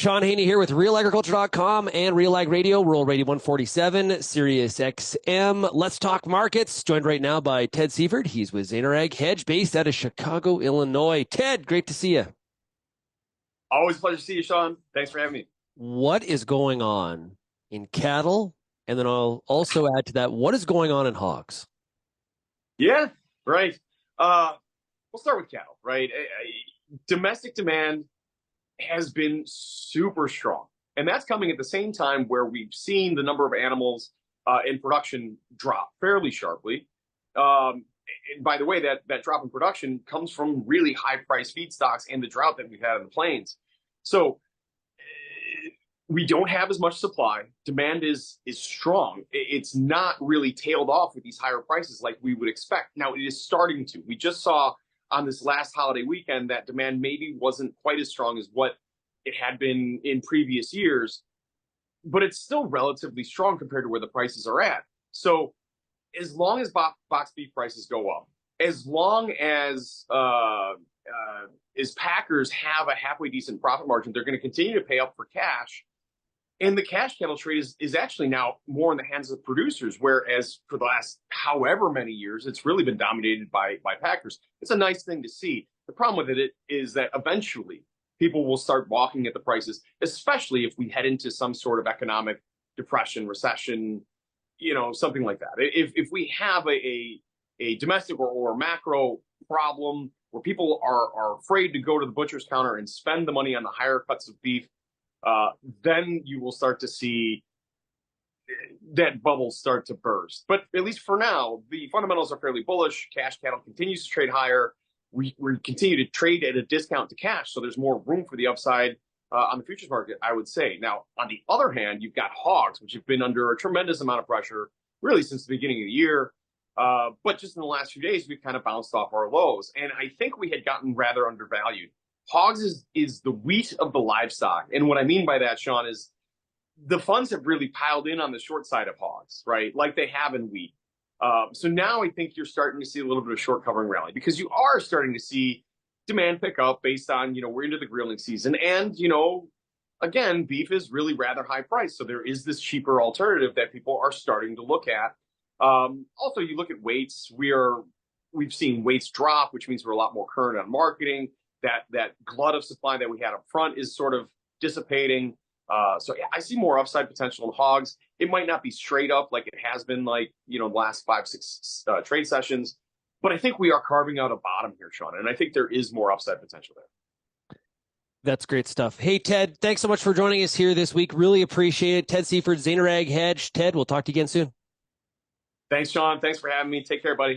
Shaun Haney here with RealAgriculture.com and RealAg Radio, Rural Radio 147, Sirius XM. Let's talk markets. Joined right now by Ted Seifried. He's with Zaner Ag Hedge, based out of Chicago, Illinois. Ted, great to see you. Always a pleasure to see you, Shaun. Thanks for having me. What is going on in cattle? And then I'll also add to that, what is going on in hogs? Yeah, right. We'll start with cattle, right? Domestic demand has been super strong. And that's coming at the same time where we've seen the number of animals in production drop fairly sharply. And by the way, that drop in production comes from really high-priced feedstocks and the drought that we've had in the plains. So we don't have as much supply. Demand is strong. It's not really tailed off with these higher prices like we would expect. Now, it is starting to. We just saw on this last holiday weekend that demand maybe wasn't quite as strong as what it had been in previous years, but it's still relatively strong compared to where the prices are at. So as long as box beef prices go up, as long as packers have a halfway decent profit margin, they're going to continue to pay up for cash. And the cash cattle trade is actually now more in the hands of producers, whereas for the last however many years, it's really been dominated by packers. It's a nice thing to see. The problem with it is that eventually people will start balking at the prices, especially if we head into some sort of economic depression, recession, something like that. If we have a domestic or macro problem where people are afraid to go to the butcher's counter and spend the money on the higher cuts of beef, then you will start to see that bubble start to burst. But at least for now, the fundamentals are fairly bullish. Cash cattle continues to trade higher. We continue to trade at a discount to cash, so there's more room for the upside on the futures market, I would say. Now, on the other hand, you've got hogs, which have been under a tremendous amount of pressure, really since the beginning of the year. But just in the last few days, we've kind of bounced off our lows. And I think we had gotten rather undervalued. Hogs is the wheat of the livestock. And what I mean by that, Shaun, is the funds have really piled in on the short side of hogs, right? Like they have in wheat. So now I think you're starting to see a little bit of short covering rally because you are starting to see demand pick up based on, we're into the grilling season. And, again, beef is really rather high priced. So there is this cheaper alternative that people are starting to look at. Also, you look at weights. We've seen weights drop, which means we're a lot more current on marketing. That glut of supply that we had up front is sort of dissipating. So yeah, I see more upside potential in hogs. It might not be straight up like it has been the last 5-6 trade sessions, but I think we are carving out a bottom here, Shaun, and I think there is more upside potential there. That's great stuff. Hey, Ted, thanks so much for joining us here this week. Really appreciate it. Ted Seifried, Zaner Ag Hedge. Ted, we'll talk to you again soon. Thanks, Shaun. Thanks for having me. Take care, buddy.